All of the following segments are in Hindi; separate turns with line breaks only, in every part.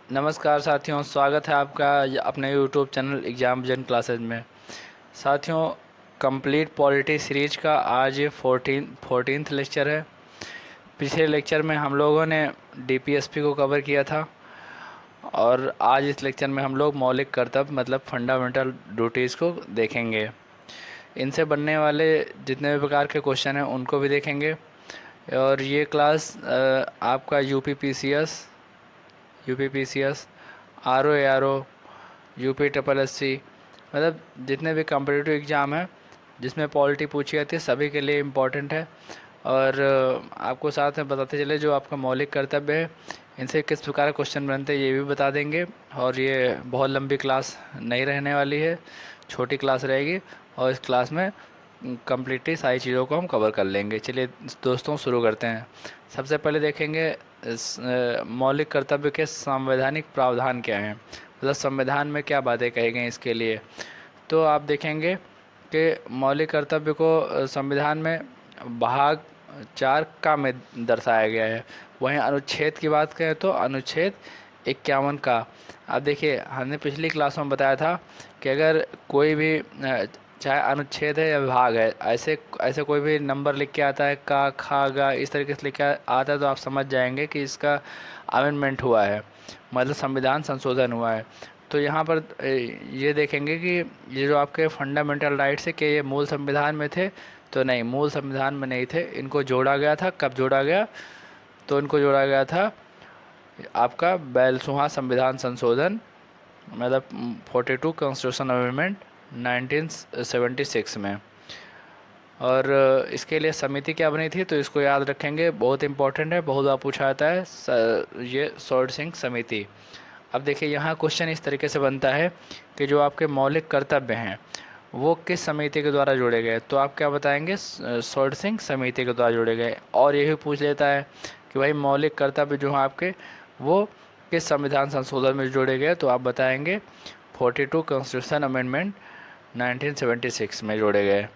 नमस्कार साथियों, स्वागत है आपका अपने YouTube channel exam vision classes में। साथियों, कंप्लीट पॉलिटी सीरीज का आज ये 14th लेक्चर है। पिछले लेक्चर में हम लोगों ने डीपीएसपी को कवर किया था और आज इस लेक्चर में हम लोग मौलिक कर्तव्य मतलब फंडामेंटल ड्यूटीज़ को देखेंगे। इनसे बनने वाले जितने भी प्रकार के क्वेश्चन हैं उनको भी देखेंगे। और ये क्लास आपका यूपी पीसीएस, आरओ, यूपी मतलब जितने भी कॉम्पिटिटिव एग्ज़ाम है जिसमें पॉलिटी पूछी जाती है सभी के लिए इम्पोर्टेंट है। और आपको साथ में बताते चले जो आपका मौलिक कर्तव्य है इनसे किस प्रकार क्वेश्चन बनते हैं ये भी बता देंगे। और ये बहुत लंबी क्लास नहीं रहने वाली है, छोटी क्लास रहेगी और इस क्लास में कम्प्लीटली सारी चीज़ों को हम कवर कर लेंगे। चलिए दोस्तों शुरू करते हैं। सबसे पहले देखेंगे मौलिक कर्तव्य के संवैधानिक प्रावधान क्या हैं, मतलब संविधान में क्या बातें कही गई इसके लिए। तो आप देखेंगे कि मौलिक कर्तव्य को संविधान में भाग 4 का में दर्शाया गया है। वहीं अनुच्छेद की बात करें तो अनुच्छेद 51 का। अब देखिए हमने पिछली क्लास में बताया था कि अगर कोई भी चाहे अनुच्छेद है या विभाग है, ऐसे ऐसे कोई भी नंबर लिख के आता है का खा गा इस तरीके से लिख के आता है तो आप समझ जाएंगे कि इसका अमेंडमेंट हुआ है, मतलब संविधान संशोधन हुआ है। तो यहाँ पर ये देखेंगे कि ये जो आपके फंडामेंटल राइट्स है कि ये मूल संविधान में थे, तो नहीं, मूल संविधान में नहीं थे। इनको जोड़ा गया था। कब जोड़ा गया? तो इनको जोड़ा गया था आपका 42वां संविधान संशोधन मतलब 42 कॉन्स्टिट्यूशन अमेंडमेंट 1976 में। और इसके लिए समिति क्या बनी थी तो इसको याद रखेंगे, बहुत इंपॉर्टेंट है, बहुत बार पूछा जाता है ये स्वर्ण सिंह समिति। अब देखिए यहाँ क्वेश्चन इस तरीके से बनता है कि जो आपके मौलिक कर्तव्य हैं वो किस समिति के द्वारा जोड़े गए, तो आप क्या बताएंगे? स्वर्ण सिंह समिति के द्वारा जोड़े गए। और यही पूछ लेता है कि भाई मौलिक कर्तव्य जो हैं आपके वो किस संविधान संशोधन में जोड़े गए, तो आप बताएंगे 42 कॉन्स्टिट्यूशन अमेंडमेंट 1976 में जोड़े गए।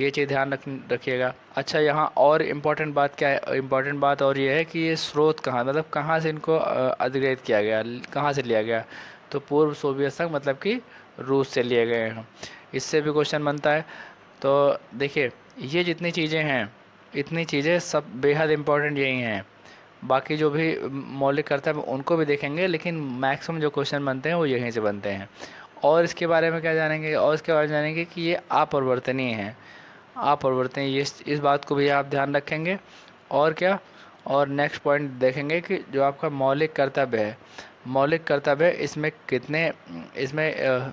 ये चीज़ ध्यान रखिएगा। अच्छा, यहाँ और इम्पोर्टेंट बात क्या है? इम्पोर्टेंट बात और ये है कि ये स्रोत कहाँ, मतलब कहाँ से इनको अधिग्रहित किया गया, कहाँ से लिया गया? तो पूर्व सोवियत संघ मतलब कि रूस से लिए गए हैं। इससे भी क्वेश्चन बनता है। तो देखिए ये जितनी चीज़ें हैं इतनी चीज़ें सब बेहद इम्पोर्टेंट यही हैं। बाकी जो भी मौलिक कर्तव्य उनको भी देखेंगे, लेकिन मैक्सिमम जो क्वेश्चन बनते हैं वो यहीं से बनते हैं। और इसके बारे में क्या जानेंगे? और इसके बारे में जानेंगे कि ये अपरिवर्तनीय हैं। अपरिवर्तनीय, ये इस बात को भी आप ध्यान रखेंगे। और क्या? और नेक्स्ट पॉइंट देखेंगे कि जो आपका मौलिक कर्तव्य है, मौलिक कर्तव्य इसमें कितने, इसमें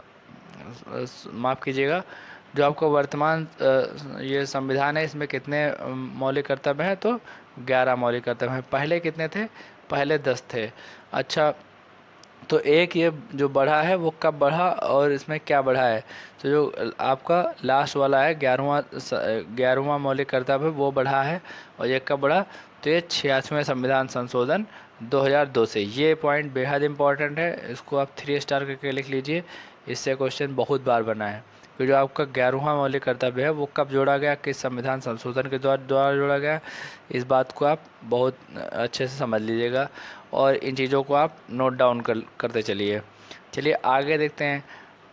माफ़ कीजिएगा, जो आपको वर्तमान ये संविधान है इसमें कितने मौलिक कर्तव्य हैं? तो 11 मौलिक कर्तव्य हैं। पहले कितने थे? पहले 10 थे। अच्छा, तो एक ये जो बढ़ा है वो कब बढ़ा और इसमें क्या बढ़ा है? तो जो आपका लास्ट वाला है 11वां मौलिक कर्तव्य वो बढ़ा है। और ये कब बढ़ा? तो ये 86वें संविधान संशोधन 2002 से। ये पॉइंट बेहद इंपॉर्टेंट है, इसको आप 3 स्टार करके लिख लीजिए। इससे क्वेश्चन बहुत बार बना है कि जो आपका 11वां मौलिक कर्तव्य है वो कब जोड़ा गया, किस संविधान संशोधन के द्वारा जोड़ा गया। इस बात को आप बहुत अच्छे से समझ लीजिएगा और इन चीज़ों को आप नोट डाउन करते चलिए। चलिए आगे देखते हैं।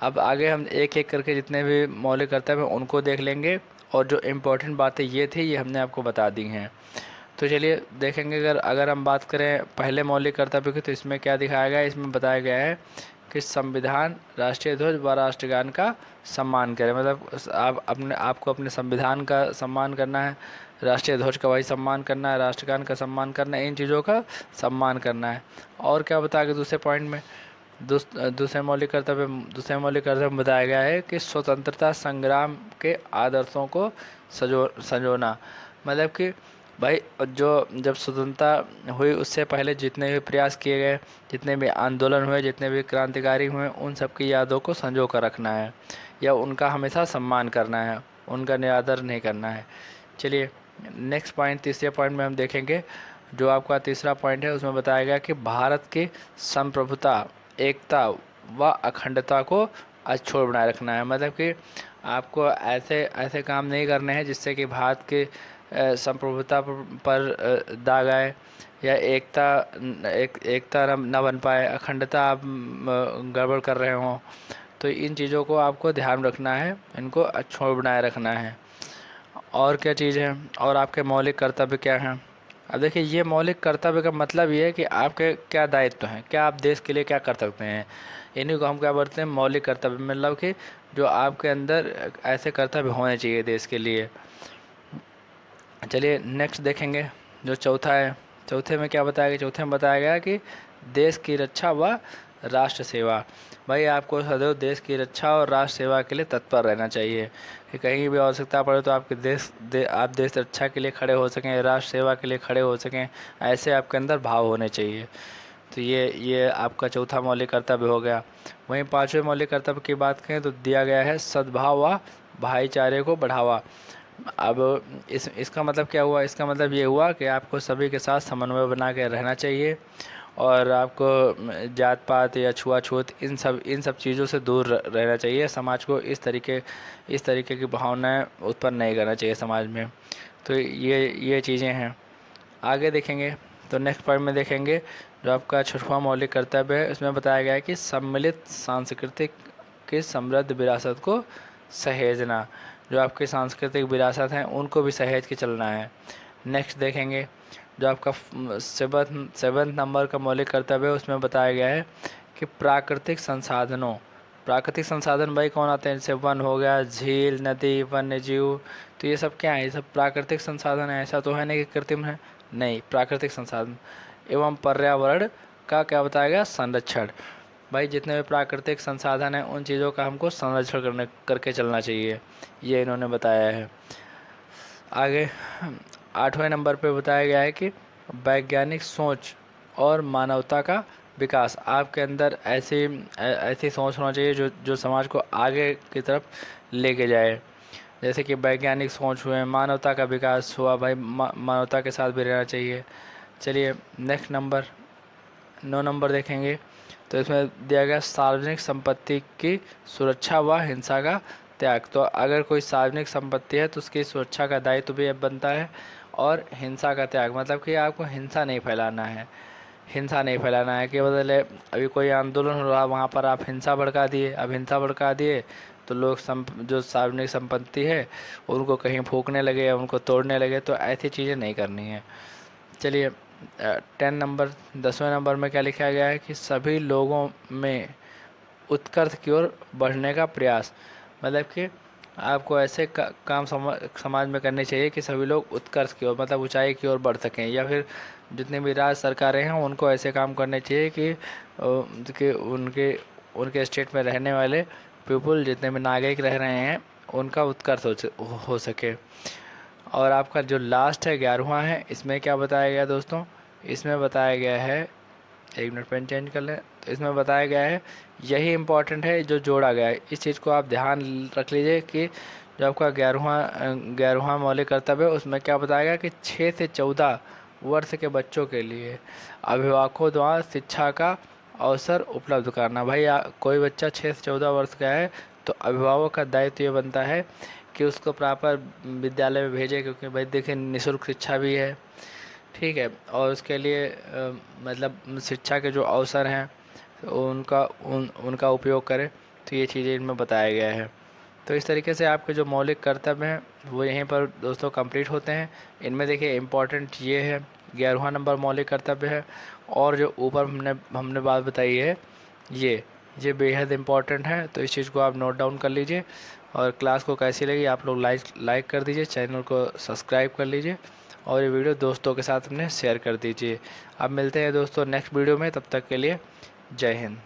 अब आगे हम एक एक करके जितने भी मौलिक कर्तव्य हैं उनको देख लेंगे और जो इम्पोर्टेंट बातें ये थी ये हमने आपको बता दी हैं। तो चलिए देखेंगे। अगर हम बात करें पहले मौलिक कर्तव्य की तो इसमें क्या दिखाया गया है? इसमें बताया गया है कि संविधान, राष्ट्रीय ध्वज व राष्ट्रगान का सम्मान करें। मतलब आपको अपने संविधान का सम्मान करना है, राष्ट्रीय ध्वज का वही सम्मान करना है, राष्ट्रगान का सम्मान करना है, इन चीज़ों का सम्मान करना है। और क्या बताया गया दूसरे पॉइंट में? दूसरे मौलिक कर्तव्य में बताया गया है कि स्वतंत्रता संग्राम के आदर्शों को संजोना। मतलब कि भाई जो जब स्वतंत्रता हुई उससे पहले जितने भी प्रयास किए गए, जितने भी आंदोलन हुए, जितने भी क्रांतिकारी हुए, उन सब की यादों को संजो कर रखना है या उनका हमेशा सम्मान करना है, उनका निरादर नहीं करना है। चलिए नेक्स्ट पॉइंट, तीसरे पॉइंट में हम देखेंगे। जो आपका तीसरा पॉइंट है उसमें बताया गया कि भारत की संप्रभुता, एकता व अखंडता को अछूत बनाए रखना है। मतलब कि आपको ऐसे ऐसे काम नहीं करने हैं जिससे कि भारत के संप्रभुता पर दाग आए या एकता न बन पाए, अखंडता आप गड़बड़ कर रहे हों, तो इन चीज़ों को आपको ध्यान रखना है, इनको अक्षुण्ण बनाए रखना है। और क्या चीज़ है, और आपके मौलिक कर्तव्य क्या हैं? अब देखिए, ये मौलिक कर्तव्य का मतलब ये है कि आपके क्या दायित्व हैं, क्या आप देश के लिए क्या कर सकते हैं। इन्हीं को हम क्या बोलते हैं, मौलिक कर्तव्य। मतलब कि जो आपके अंदर ऐसे कर्तव्य होने चाहिए देश के लिए। चलिए नेक्स्ट देखेंगे, जो चौथा है। चौथे में क्या बताया गया? चौथे में बताया गया कि देश की रक्षा व राष्ट्र सेवा। भाई आपको सदैव देश की रक्षा और राष्ट्र सेवा के लिए तत्पर रहना चाहिए कि कहीं भी आवश्यकता पड़े तो आपके आप देश रक्षा के लिए खड़े हो सकें, राष्ट्र सेवा के लिए खड़े हो सकें, ऐसे आपके अंदर भाव होने चाहिए। तो ये आपका चौथा मौलिक कर्तव्य हो गया। वहीं पांचवें मौलिक कर्तव्य की बात करें तो दिया गया है सद्भाव व भाईचारे को बढ़ावा। अब इसका मतलब क्या हुआ? इसका मतलब ये हुआ कि आपको सभी के साथ समन्वय बना के रहना चाहिए और आपको जात पात या छुआछूत इन सब चीज़ों से दूर रहना चाहिए। समाज को इस तरीके की भावनाएं उत्पन्न नहीं करना चाहिए समाज में। तो ये चीज़ें हैं। आगे देखेंगे तो नेक्स्ट पॉइंट में देखेंगे, जो आपका छठवां मौलिक कर्तव्य है, इसमें बताया गया है कि सम्मिलित सांस्कृतिक की समृद्ध विरासत को सहेजना। जो आपकी सांस्कृतिक विरासत हैं उनको भी सहेज के चलना है। नेक्स्ट देखेंगे, जो आपका सेवन्थ नंबर का मौलिक कर्तव्य है, उसमें बताया गया है कि प्राकृतिक संसाधन भाई कौन आते हैं? जैसे वन हो गया, झील, नदी, वन्य जीव, तो ये सब क्या है? ये सब प्राकृतिक संसाधन है। ऐसा तो है नहीं कि कृत्रिम है, नहीं, प्राकृतिक संसाधन एवं पर्यावरण का क्या बताया गया? संरक्षण। भाई जितने भी प्राकृतिक संसाधन हैं उन चीज़ों का हमको संरक्षण करके चलना चाहिए, ये इन्होंने बताया है। आगे 8वें नंबर पे बताया गया है कि वैज्ञानिक सोच और मानवता का विकास। आपके अंदर ऐसी सोच होना चाहिए जो समाज को आगे की तरफ लेके जाए। जैसे कि वैज्ञानिक सोच हुए, मानवता का विकास हुआ, भाई मानवता के साथ भी रहना चाहिए। चलिए नेक्स्ट नंबर 9 नंबर देखेंगे, तो इसमें दिया गया सार्वजनिक संपत्ति की सुरक्षा व हिंसा का त्याग। तो अगर कोई सार्वजनिक संपत्ति है तो उसकी सुरक्षा का दायित्व भी अब बनता है, और हिंसा का त्याग मतलब कि आपको हिंसा नहीं फैलाना है। हिंसा नहीं फैलाना है कि बदले अभी कोई आंदोलन हो रहा, वहाँ पर आप हिंसा भड़का दिए। अब हिंसा भड़का दिए तो लोग जो सार्वजनिक संपत्ति है उनको कहीं फूंकने लगे या उनको तोड़ने लगे, तो ऐसी चीज़ें नहीं करनी है। चलिए 10वें नंबर में क्या लिखा गया है कि सभी लोगों में उत्कर्ष की ओर बढ़ने का प्रयास। मतलब कि आपको ऐसे काम समाज में करने चाहिए कि सभी लोग उत्कर्ष की ओर, मतलब ऊंचाई की ओर बढ़ सकें, या फिर जितने भी राज्य सरकारें हैं उनको ऐसे काम करने चाहिए कि उनके स्टेट में रहने वाले पीपल, जितने भी नागरिक रह रहे हैं, उनका उत्कर्ष हो सके। और आपका जो लास्ट है 11वां है, इसमें क्या बताया गया दोस्तों? इसमें बताया गया है, एक मिनट पेन चेंज कर लें, तो इसमें बताया गया है, यही इम्पोर्टेंट है जो जोड़ा गया है। इस चीज़ को आप ध्यान रख लीजिए कि जो आपका 11वां मौलिक कर्तव्य है उसमें क्या बताया गया कि 6 से 14 वर्ष के बच्चों के लिए अभिभावकों द्वारा शिक्षा का अवसर उपलब्ध कराना। भाई कोई बच्चा 6 से 14 वर्ष का है तो अभिभावक का दायित्व ये बनता है कि उसको प्रॉपर विद्यालय में भेजे, क्योंकि भाई देखिए निःशुल्क शिक्षा भी है, ठीक है, और उसके लिए मतलब शिक्षा के जो अवसर हैं उनका उपयोग करें। तो ये चीज़ें इनमें बताया गया है। तो इस तरीके से आपके जो मौलिक कर्तव्य हैं वो यहीं पर दोस्तों कंप्लीट होते हैं। इनमें देखिए इम्पोर्टेंट ये है, 11वां नंबर मौलिक कर्तव्य है, और जो ऊपर हमने बात बताई है ये बेहद इम्पॉर्टेंट है। तो इस चीज़ को आप नोट डाउन कर लीजिए, और क्लास को कैसी लगी आप लोग लाइक कर दीजिए, चैनल को सब्सक्राइब कर लीजिए, और ये वीडियो दोस्तों के साथ अपने शेयर कर दीजिए। अब मिलते हैं दोस्तों नेक्स्ट वीडियो में, तब तक के लिए जय हिंद।